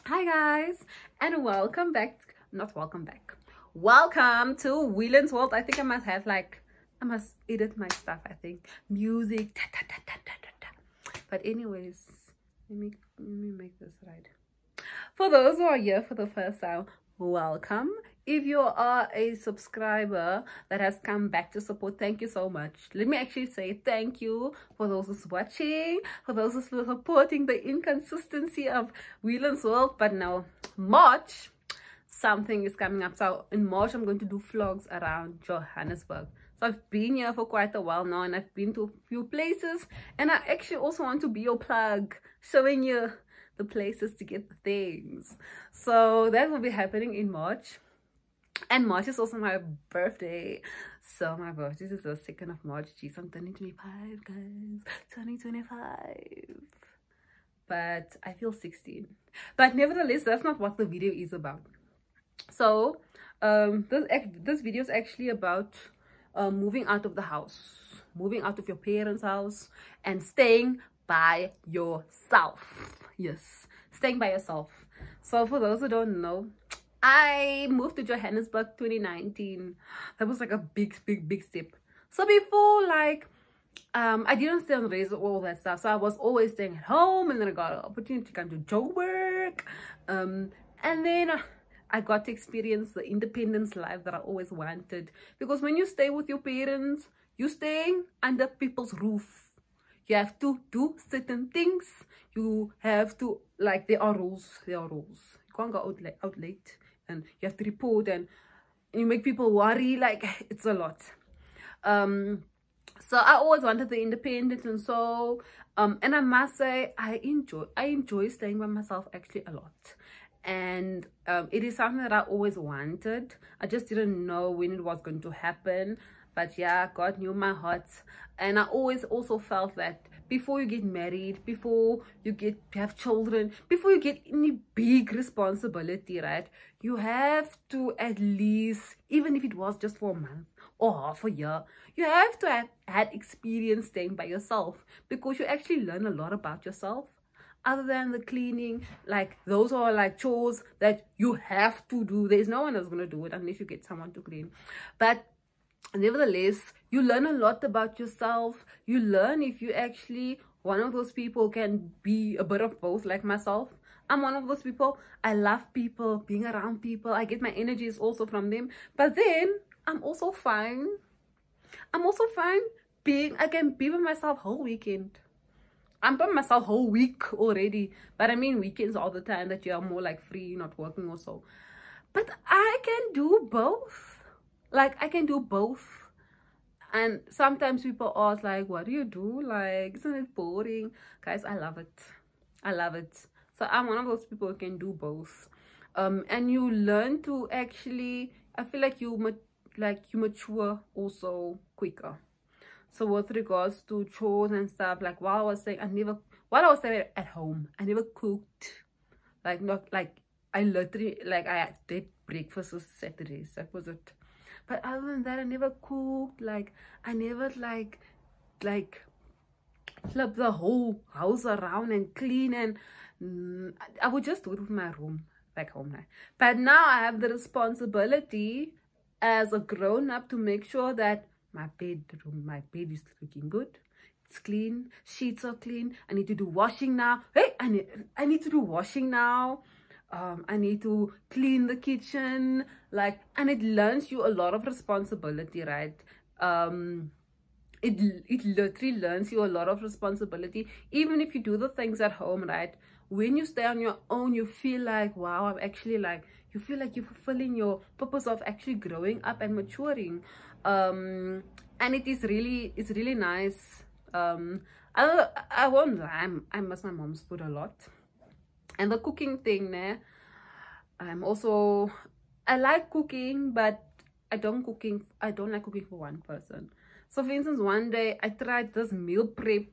Hi guys, and welcome back. Not welcome back. Welcome to Whelan's World. I think I must edit my stuff. I think music. But anyways, let me make this right. For those who are here for the first time, welcome. If you are a subscriber that has come back to support, thank you so much. Let me actually say thank you for those who's watching, for those who's supporting the inconsistency of Whelan's World. But now, March, something is coming up. So in March, I'm going to do vlogs around Johannesburg. So I've been here for quite a while now, and I've been to a few places, and I actually also want to be your plug, showing you the places to get the things. So that will be happening in March. And March is also my birthday. So my birthday is the 2nd of March. Jeez, I'm turning 25, guys. Turning 25. But I feel 16. But nevertheless, that's not what the video is about. So this video is actually about moving out of the house. Moving out of your parents' house and staying by yourself. Yes, staying by yourself. So for those who don't know, I moved to Johannesburg 2019. That was like a big step. So before, like, I didn't stay on raise all that stuff. So I was always staying at home, and then I got an opportunity to come to Joburg. And then I got to experience the independence life that I always wanted. Because when you stay with your parents, you're staying under people's roof. You have to do certain things. You have to, like, there are rules. There are rules. You can't go out late. And you have to report, and you make people worry. Like, it's a lot. So I always wanted the independence, and so and I must say I enjoy staying by myself actually a lot. And it is something that I always wanted. I just didn't know when it was going to happen. But yeah, God knew my heart. And I always also felt that before you get married, before you have children, before you get any big responsibility, right, you have to at least, even if it was just for a month or half a year, you have to have had experience staying by yourself, because you actually learn a lot about yourself. Other than the cleaning, like, those are like chores that you have to do. There's no one that's going to do it unless you get someone to clean. But nevertheless, you learn a lot about yourself. You learn if you actually one of those people can be a bit of both, like myself. I'm one of those people. I love people, being around people. I get my energies also from them. But then I'm also fine. I can be by myself whole weekend. I'm by myself whole week already. But I mean weekends all the time, that you are more like free, not working or so. But I can do both. Like, I can do both. And sometimes people ask, like, what do you do? Like, isn't it boring? Guys, I love it. I love it. So I'm one of those people who can do both. And you learn to actually, I feel like you mature also quicker. So with regards to chores and stuff, like, while I was staying at home, I never cooked. Like, not like, I literally, like, I did breakfast on Saturdays. That was it. But other than that, I never cooked. Like, I never like flip the whole house around and clean. And I would just do it with my room back home now. But now I have the responsibility as a grown-up to make sure that my bed is looking good. It's clean. Sheets are clean. I need to do washing now. Hey, I need to do washing now. I need to clean the kitchen, like, and it learns you a lot of responsibility, right? It literally learns you a lot of responsibility. Even if you do the things at home, right, when you stay on your own, you feel like, wow, I'm actually, like, you feel like you're fulfilling your purpose of actually growing up and maturing. And it's really nice. I won't lie, I miss my mom's food a lot. And the cooking thing, I like cooking, but I don't like cooking for one person. So for instance, one day I tried this meal prep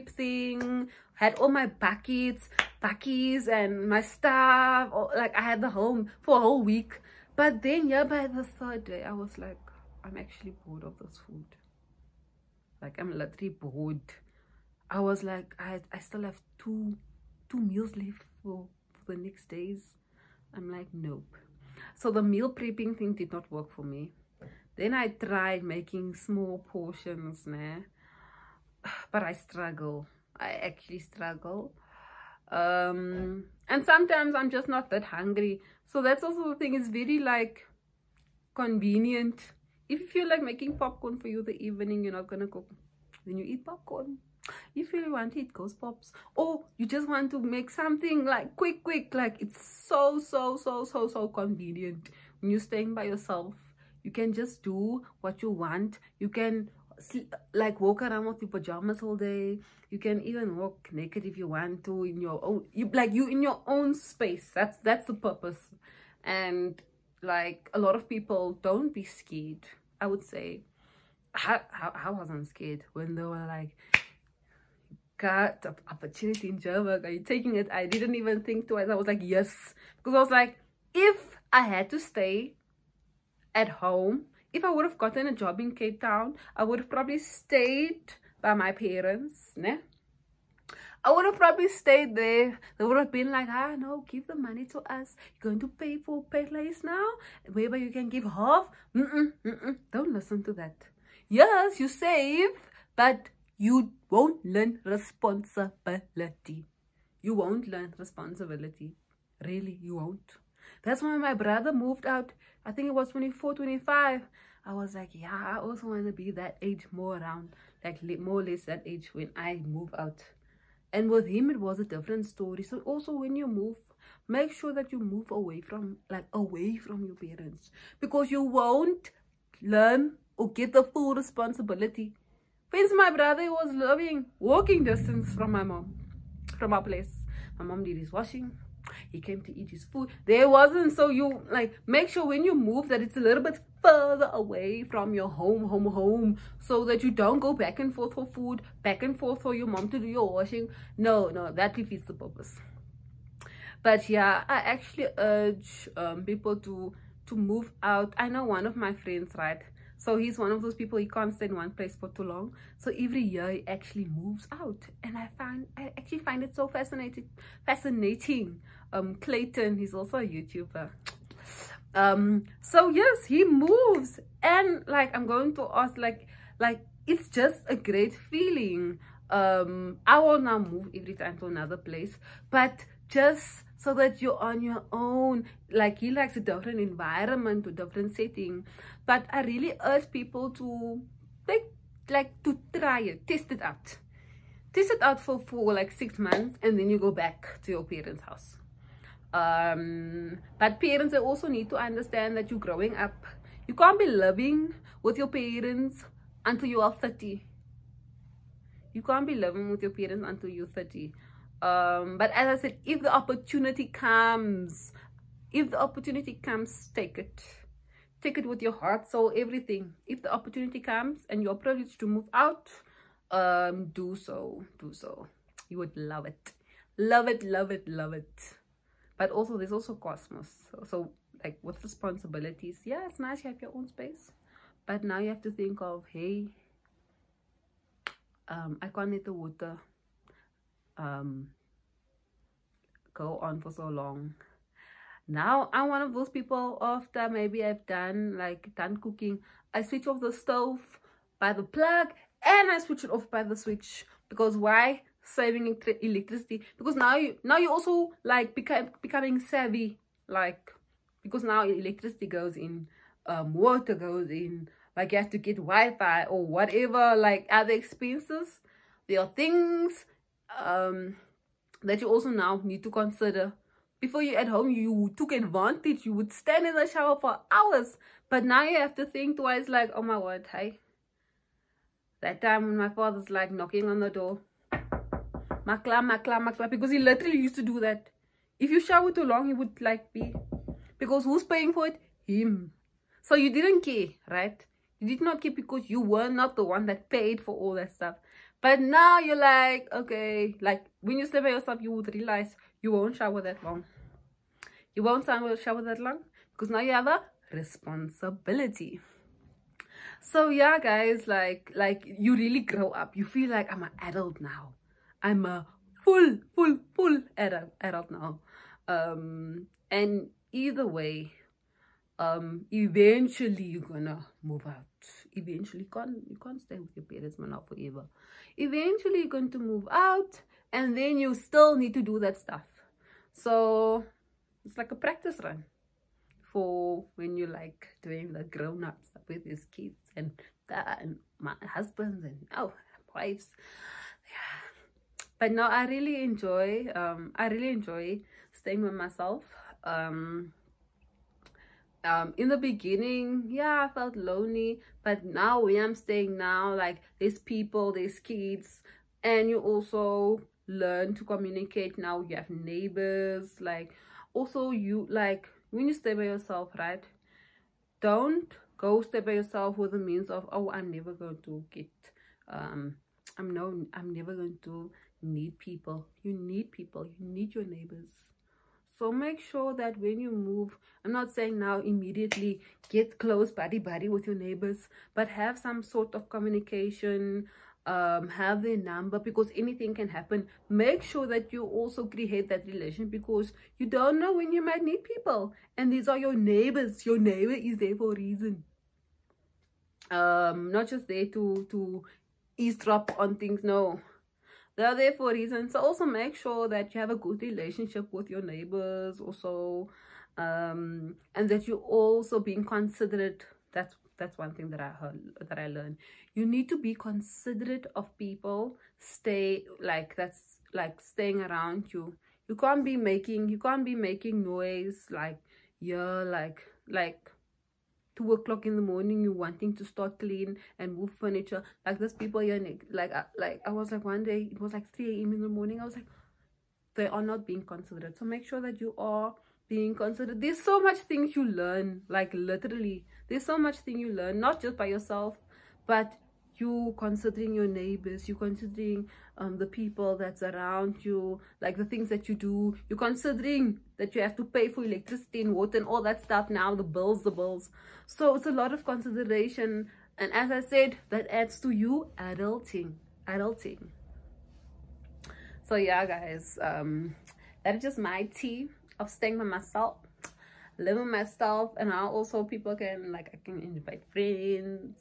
thing, had all my buckets and my stuff, like, I had the home for a whole week. But then, yeah, by the third day, I was like, I'm actually bored of this food. Like, I'm literally bored. I was like, I still have two 2 meals left for the next days. I'm like, nope. So the meal prepping thing did not work for me. Then I tried making small portions, nah, but I struggle. I actually struggle. And sometimes I'm just not that hungry. So that's also the thing. It's very like convenient. If you feel like making popcorn for you the evening, you're not gonna cook, then you eat popcorn. If you want to eat Ghost Pops, or you just want to make something like quick, like it's so convenient. When you're staying by yourself, you can just do what you want. You can like walk around with your pajamas all day. You can even walk naked if you want to, in your own, you in your own space. That's the purpose. And like a lot of people, don't be scared. I would say I wasn't scared when they were like, got the opportunity in Joburg, are you taking it? I didn't even think twice. I was like, yes, because I was like, if I had to stay at home, if I would have gotten a job in Cape Town, I would have probably stayed by my parents, né? I would have probably stayed there. They would have been like, ah, no, give the money to us. You're going to pay for place now, whereby you can give half. Don't listen to that. Yes, you save, but you won't learn responsibility. You won't learn responsibility. Really, you won't. That's why my brother moved out. I think it was 24, 25. I was like, yeah, I also want to be that age, more around, like more or less that age when I move out. And with him, it was a different story. So also when you move, make sure that you move away from your parents. Because you won't learn or get the full responsibility. Since my brother was living walking distance from my mom, from our place. My mom did his washing. He came to eat his food. There wasn't, so you like make sure when you move that it's a little bit further away from your home, so that you don't go back and forth for food, back and forth for your mom to do your washing. No, that defeats the purpose. But yeah, I actually urge people to move out. I know one of my friends, right? So he's one of those people, he can't stay in one place for too long. So every year he actually moves out. And I actually find it so fascinating. Clayton, he's also a YouTuber. So yes, he moves. And like, I'm going to ask, like it's just a great feeling. I will now move every time to another place. But just so that you're on your own. Like, he likes a different environment, a different setting. But I really urge people to to try it, test it out. Test it out for like 6 months, and then you go back to your parents' house. But parents, they also need to understand that you're growing up. You can't be living with your parents until you are 30. You can't be living with your parents until you're 30. But as I said, if the opportunity comes, take it. Take it with your heart, soul, everything. If the opportunity comes and you're privileged to move out, do so. You would love it. Love it. But also, there's also cosmos. So like with responsibilities, yeah, it's nice you have your own space. But now you have to think of, hey, I can't let the water go on for so long. Now I'm one of those people, after maybe I've done cooking, I switch off the stove by the plug and I switch it off by the switch. Because why? Saving electricity. Because now you also like becoming savvy, like, because now electricity goes in, water goes in, like you have to get Wi-Fi or whatever, like other expenses. There are things that you also now need to consider. Before you at home, you took advantage. You would stand in the shower for hours. But now you have to think twice, like, oh my word, hey. That time when my father's like knocking on the door. Makla, because he literally used to do that. If you shower too long, he would like be. Because who's paying for it? Him. So you didn't care, right? You did not care because you were not the one that paid for all that stuff. But now you're like, okay, like when you stay by yourself, you would realize you won't shower that long. You won't shower that long because now you have a responsibility. So yeah, guys, like you really grow up. You feel like, I'm an adult now. I'm a full adult now. And either way, eventually you're gonna move out. Eventually you can't stay with your parents now forever. Eventually you're going to move out, and then you still need to do that stuff. So it's like a practice run for when you're like doing the grown-up stuff with his kids and my husbands and wives. Yeah, but no, I really enjoy staying with myself. In the beginning, yeah, I felt lonely, but now when I'm staying now, like, there's people, there's kids, and you also learn to communicate. Now you have neighbors. Like, also, you, like, when you stay by yourself, right, don't go stay by yourself with the means of, oh, I'm never going to get I'm never going to need people. You need people, you need your neighbors. So make sure that when you move, I'm not saying now immediately get close buddy with your neighbors, but have some sort of communication, have their number, because anything can happen. Make sure that you also create that relation, because you don't know when you might need people, and these are your neighbors. Your neighbor is there for a reason, not just there to eavesdrop on things. No, they're there for a reason. So also make sure that you have a good relationship with your neighbors also, and that you're also being considerate. That's one thing that I learned. You need to be considerate of people. That's like staying around you. You can't be making noise, like, yeah, like 2 o'clock in the morning, you wanting to start clean and move furniture. Like, there's people here, like I was like, one day it was like 3 a.m. in the morning. I was like, they are not being considerate. So make sure that you are being considerate. There's so much things you learn, like, literally there's so much thing you learn, not just by yourself, but you considering your neighbors, you considering the people that's around you, like the things that you do. You're considering that you have to pay for electricity and water and all that stuff now, the bills. So it's a lot of consideration, and as I said, that adds to you adulting. So yeah, guys, that is just my tea of staying by myself, living myself. And now also people can, like, I can invite friends.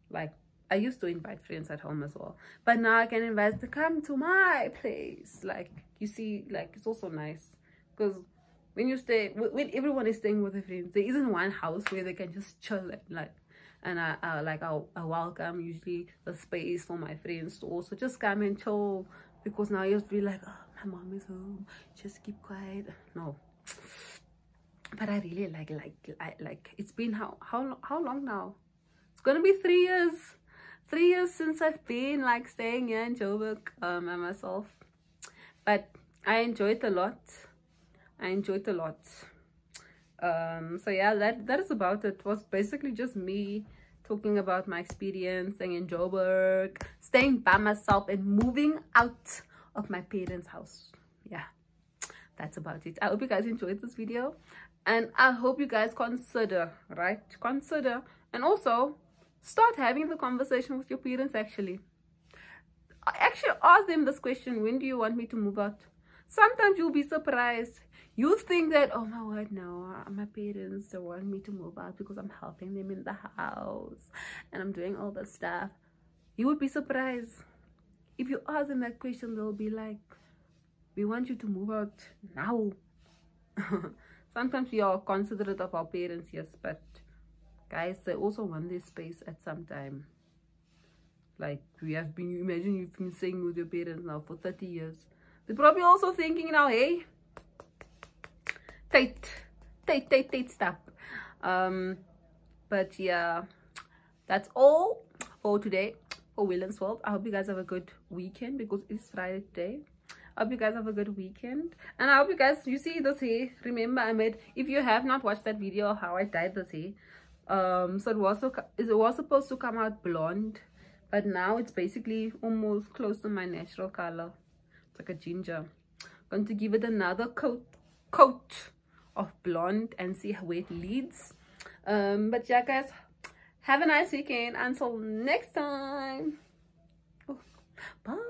Like, I used to invite friends at home as well, but now I can invite them to come to my place. Like, you see, like, it's also nice, because when when everyone is staying with their friends, there isn't one house where they can just chill and I welcome usually the space for my friends to also just come and chill, because now you have to be like, oh, my mom is home, just keep quiet. No, but I really like it's been how long now? It's gonna be 3 years. 3 years since I've been, like, staying here in Joburg by myself. But I enjoyed a lot. So yeah, that is about it. It was basically just me talking about my experience staying in Joburg, staying by myself, and moving out of my parents' house. Yeah, that's about it. I hope you guys enjoyed this video, and I hope you guys consider and also start having the conversation with your parents. Actually ask them this question: when do you want me to move out? Sometimes you'll be surprised. You think that, oh my word, no, my parents don't want me to move out because I'm helping them in the house and I'm doing all that stuff. You would be surprised. If you ask them that question, they'll be like, we want you to move out now. Sometimes we are considerate of our parents, yes, but guys, they also want their space at some time. Like, imagine you've been staying with your parents now for 30 years. They're probably also thinking now, hey, tight, stop. But yeah, that's all for today for Willen's World. I hope you guys have a good weekend, because it's Friday today. I hope you guys have a good weekend, and I hope you guys, you see this hair, remember I made, if you have not watched that video of how I dyed this hair, so it was supposed to come out blonde, but now it's basically almost close to my natural color. It's like a ginger. I'm going to give it another coat of blonde and see where it leads. But yeah, guys, have a nice weekend. Until next time. Oh, bye.